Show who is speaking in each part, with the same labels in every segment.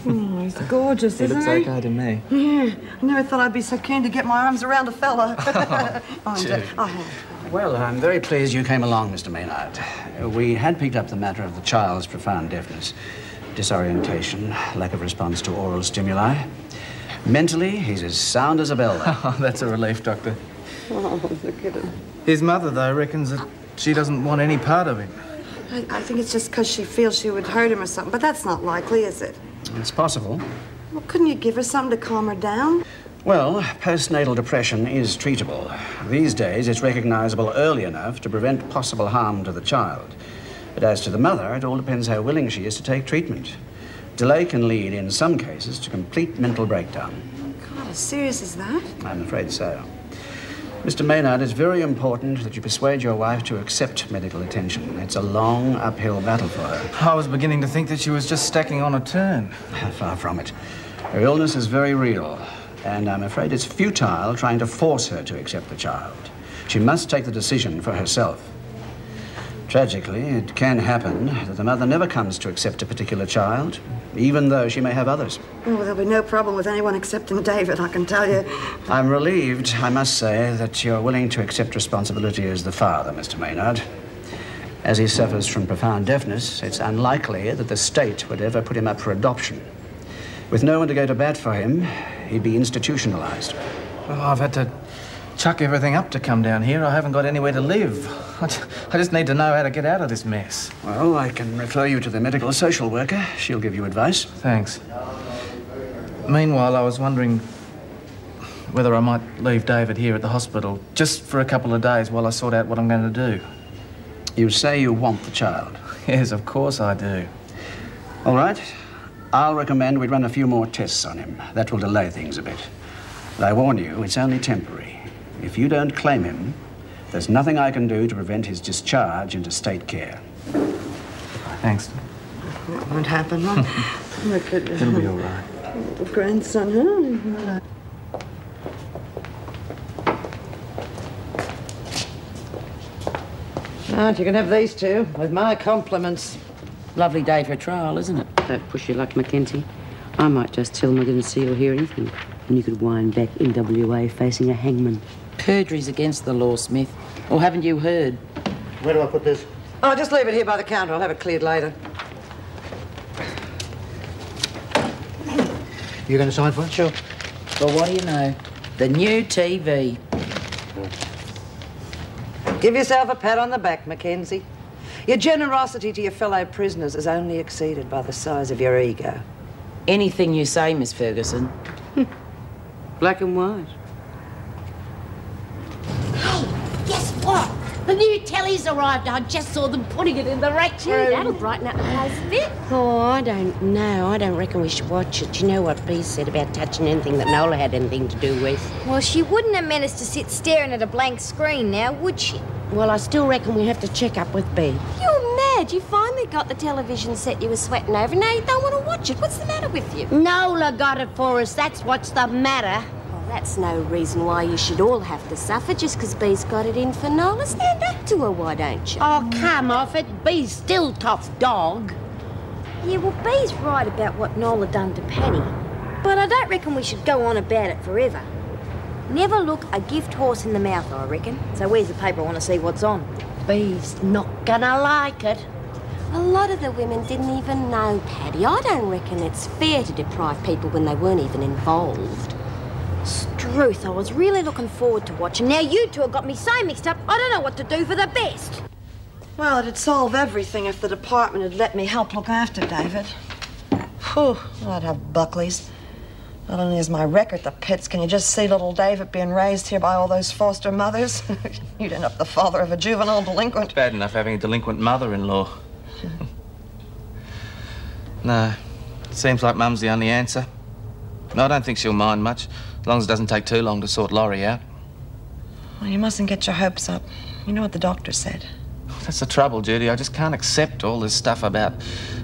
Speaker 1: Oh, he's gorgeous, isn't he?
Speaker 2: He looks okay to me.
Speaker 1: Yeah, I never thought I'd be so keen to get my arms around a fella.
Speaker 3: Well, I'm very pleased you came along, Mr. Maynard. We had picked up the matter of the child's profound deafness, disorientation, lack of response to oral stimuli. Mentally, he's as sound as a bell.
Speaker 2: Oh, that's a relief, Doctor.
Speaker 1: Oh, look at him.
Speaker 2: His mother, though, reckons that she doesn't want any part of him.
Speaker 1: I think it's just because she feels she would hurt him or something, but that's not likely, is it?
Speaker 3: It's possible.
Speaker 1: Well, couldn't you give her something to calm her down?
Speaker 3: Well, postnatal depression is treatable. These days, it's recognizable early enough to prevent possible harm to the child. But as to the mother, it all depends how willing she is to take treatment. Delay can lead, in some cases, to complete mental breakdown.
Speaker 1: God, as serious as that?
Speaker 3: I'm afraid so. Mr. Maynard, it's very important that you persuade your wife to accept medical attention. It's a long, uphill battle for her.
Speaker 2: I was beginning to think that she was just stacking on a turn.
Speaker 3: Far from it. Her illness is very real, and I'm afraid it's futile trying to force her to accept the child. She must take the decision for herself. Tragically, it can happen that the mother never comes to accept a particular child, even though she may have others.
Speaker 1: Oh, well, there'll be no problem with anyone accepting David, I can tell you.
Speaker 3: I'm relieved, I must say, that you're willing to accept responsibility as the father, Mr. Maynard. As he suffers from profound deafness, it's unlikely that the state would ever put him up for adoption. With no one to go to bat for him, he'd be institutionalized.
Speaker 2: Well, I've had to chuck everything up to come down here. I haven't got anywhere to live. I just need to know how to get out of this mess.
Speaker 3: Well, I can refer you to the medical social worker. She'll give you advice.
Speaker 2: Thanks. Meanwhile, I was wondering whether I might leave David here at the hospital just for a couple of days while I sort out what I'm going to do.
Speaker 3: You say you want the child?
Speaker 2: Yes, of course I do.
Speaker 3: All right. I'll recommend we run a few more tests on him. That will delay things a bit. But I warn you, it's only temporary. If you don't claim him, there's nothing I can do to prevent his discharge into state care.
Speaker 2: Thanks.
Speaker 1: That won't happen, huh? Look at
Speaker 2: It'll be all right.
Speaker 1: Little grandson, huh? Right, you can have these two, with my compliments.
Speaker 4: Lovely day for a trial, isn't it? Don't push your luck, Mackenzie. I might just tell them I didn't see or hear anything, and you could wind back in WA facing a hangman. Perjury's against the law, Smith. Or haven't you heard?
Speaker 5: Where do I put this?
Speaker 1: Oh, just leave it here by the counter. I'll have it cleared later.
Speaker 5: You going to sign for it?
Speaker 4: Sure. Well, what do you know? The new TV.
Speaker 1: Give yourself a pat on the back, Mackenzie. Your generosity to your fellow prisoners is only exceeded by the size of your ego.
Speaker 4: Anything you say, Miss Ferguson. Black and white.
Speaker 6: Hey, guess what? The new telly's arrived. I just saw them putting it in the rack. Gee, that'll brighten up the place a bit.
Speaker 7: Oh, I don't know. I don't reckon we should watch it. You know what Bea said about touching anything that Nola had anything to do with?
Speaker 6: Well, she wouldn't have meant us to sit staring at a blank screen now, would she?
Speaker 7: Well, I still reckon we have to check up with Bea.
Speaker 6: You're mad. You finally got the television set you were sweating over. Now you don't want to watch it. What's the matter with you?
Speaker 7: Nola got it for us. That's what's the matter.
Speaker 6: Well, that's no reason why you should all have to suffer just because Bea's got it in for Nola. Stand up to her, why don't you?
Speaker 7: Oh, come off it. Bea's still tough dog.
Speaker 6: Yeah, well, Bea's right about what Nola done to Paddy. But I don't reckon we should go on about it forever. Never look a gift horse in the mouth, I reckon. So where's the paper? I want to see what's on.
Speaker 7: Bea's not gonna like it.
Speaker 6: A lot of the women didn't even know Paddy. I don't reckon it's fair to deprive people when they weren't even involved. Struth, I was really looking forward to watching. Now you two have got me so mixed up, I don't know what to do for the best.
Speaker 1: Well, it'd solve everything if the department had let me help look after David. Whew, I'd have Buckley's. Not only is my record the pits, can you just see little David being raised here by all those foster mothers? You'd end up the father of a juvenile delinquent.
Speaker 2: Bad enough having a delinquent mother-in-law. No, it seems like Mum's the only answer. No, I don't think she'll mind much, as long as it doesn't take too long to sort Laurie out.
Speaker 1: Well, you mustn't get your hopes up. You know what the doctor said.
Speaker 2: That's the trouble, Judy. I just can't accept all this stuff about,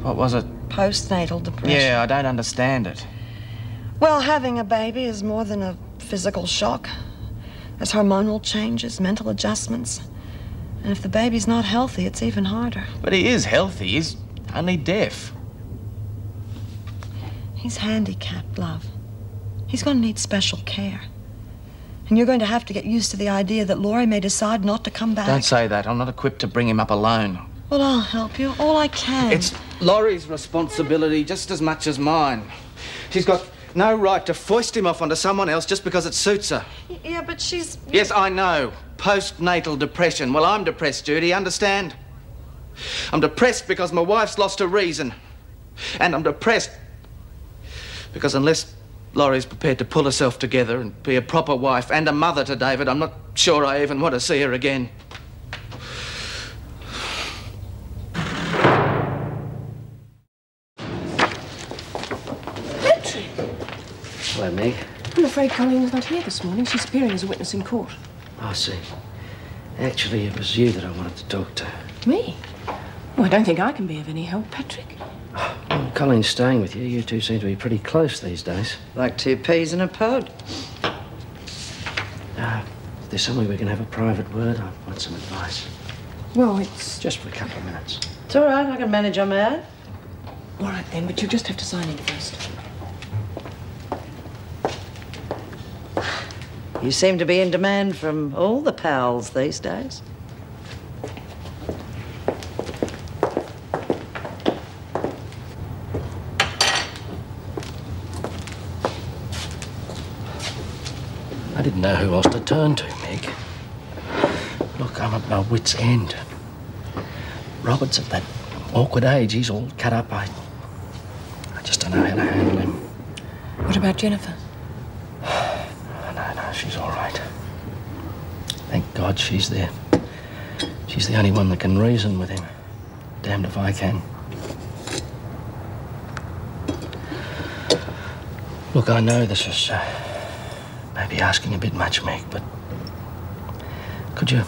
Speaker 2: what was it?
Speaker 1: Postnatal depression.
Speaker 2: Yeah, I don't understand it.
Speaker 1: Well, having a baby is more than a physical shock. There's hormonal changes, mental adjustments. And if the baby's not healthy, it's even harder.
Speaker 2: But he is healthy. He's only deaf.
Speaker 1: He's handicapped, love. He's going to need special care. And you're going to have to get used to the idea that Laurie may decide not to come back.
Speaker 2: Don't say that. I'm not equipped to bring him up alone.
Speaker 1: Well, I'll help you. All I can.
Speaker 2: It's Laurie's responsibility just as much as mine. She's got no right to foist him off onto someone else just because it suits her.
Speaker 1: Yeah, but she's...
Speaker 2: Yes, I know. Postnatal depression. Well, I'm depressed, Judy, understand? I'm depressed because my wife's lost her reason. And I'm depressed because unless Laurie's prepared to pull herself together and be a proper wife and a mother to David, I'm not sure I even want to see her again.
Speaker 8: Patrick!
Speaker 3: Hello, Meg.
Speaker 8: I'm afraid Colleen's not here this morning. She's appearing as a witness in court.
Speaker 3: I see. Actually, it was you that I wanted to talk to.
Speaker 8: Me? Well, I don't think I can be of any help, Patrick.
Speaker 3: Well, Colleen's staying with you. You two seem to be pretty close these days.
Speaker 1: Like 2 peas in a pod.
Speaker 3: If there's somewhere we can have a private word, I want some advice.
Speaker 8: Well, it's...
Speaker 3: Just for a couple of minutes.
Speaker 1: It's all right. I can manage on my own.
Speaker 8: All right, then, but you'll just have to sign in first.
Speaker 1: You seem to be in demand from all the pals these days.
Speaker 3: I didn't know who else to turn to, Meg. Look, I'm at my wit's end. Robert's at that awkward age. He's all cut up. I just don't know how to handle him.
Speaker 8: What about Jennifer?
Speaker 3: No, she's all right. Thank God she's there. She's the only one that can reason with him. Damned if I can. Look, I know this is maybe asking a bit much, Meg, but could you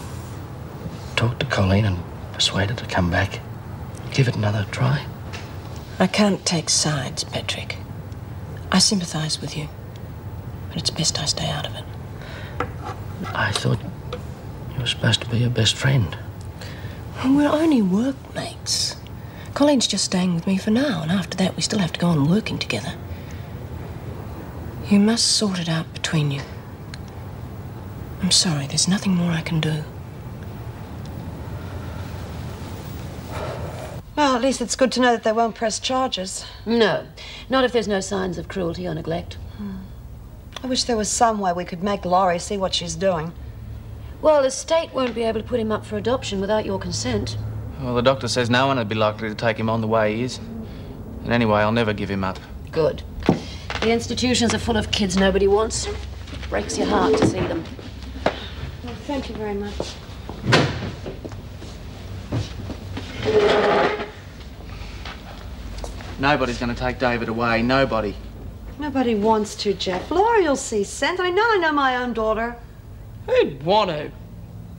Speaker 3: talk to Colleen and persuade her to come back? Give it another try?
Speaker 8: I can't take sides, Patrick. I sympathise with you, but it's best I stay out of it.
Speaker 3: I thought you were supposed to be her best friend.
Speaker 8: Well, we're only workmates. Colleen's just staying with me for now, and after that we still have to go on working together. You must sort it out between you. I'm sorry, there's nothing more I can do.
Speaker 1: Well, at least it's good to know that they won't press charges.
Speaker 6: No, not if there's no signs of cruelty or neglect.
Speaker 1: I wish there was some way we could make Laurie see what she's doing.
Speaker 6: Well, the state won't be able to put him up for adoption without your consent.
Speaker 2: Well, the doctor says no one would be likely to take him on the way he is. And anyway, I'll never give him up.
Speaker 6: Good. The institutions are full of kids nobody wants. It breaks your heart to see them.
Speaker 1: Well, thank you very much.
Speaker 2: Nobody's going to take David away. Nobody.
Speaker 1: Nobody wants to, Jeff. Laurie'll see sense. I know my own daughter.
Speaker 7: Who'd want to? At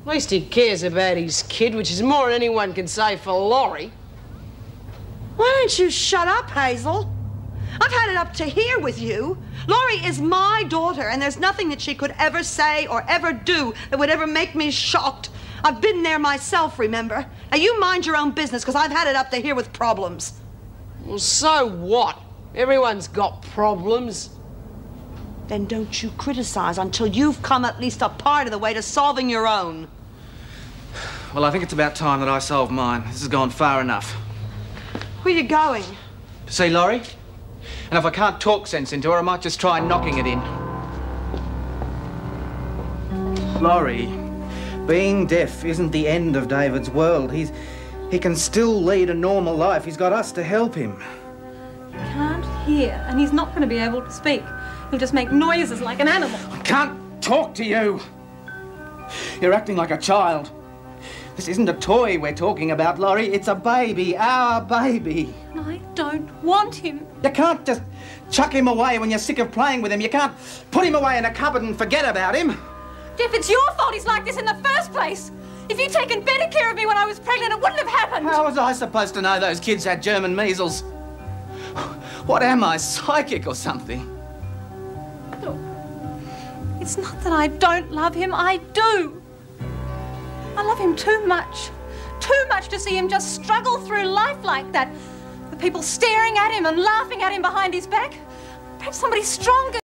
Speaker 7: least he cares about his kid, which is more than anyone can say for Laurie.
Speaker 1: Why don't you shut up, Hazel? I've had it up to here with you. Laurie is my daughter, and there's nothing that she could ever say or ever do that would ever make me shocked. I've been there myself, remember? Now, you mind your own business, because I've had it up to here with problems.
Speaker 7: Well, so what? Everyone's got problems.
Speaker 1: Then don't you criticize until you've come at least a part of the way to solving your own.
Speaker 2: Well, I think it's about time that I solve mine. This has gone far enough.
Speaker 1: Where are you going?
Speaker 2: To see Laurie? And if I can't talk sense into her, I might just try knocking it in. Laurie, being deaf isn't the end of David's world. He can still lead a normal life. He's got us to help him.
Speaker 9: He can't hear, and he's not going to be able to speak. He'll just make noises like an animal.
Speaker 2: I can't talk to you. You're acting like a child. This isn't a toy we're talking about, Laurie. It's a baby, our baby.
Speaker 9: I don't want him.
Speaker 2: You can't just chuck him away when you're sick of playing with him. You can't put him away in a cupboard and forget about him.
Speaker 9: Jeff, it's your fault he's like this in the first place. If you'd taken better care of me when I was pregnant, it wouldn't have happened.
Speaker 2: How was I supposed to know those kids had German measles? What am I, psychic or something?
Speaker 9: Look, it's not that I don't love him, I do. I love him too much to see him just struggle through life like that. The people staring at him and laughing at him behind his back. Perhaps somebody stronger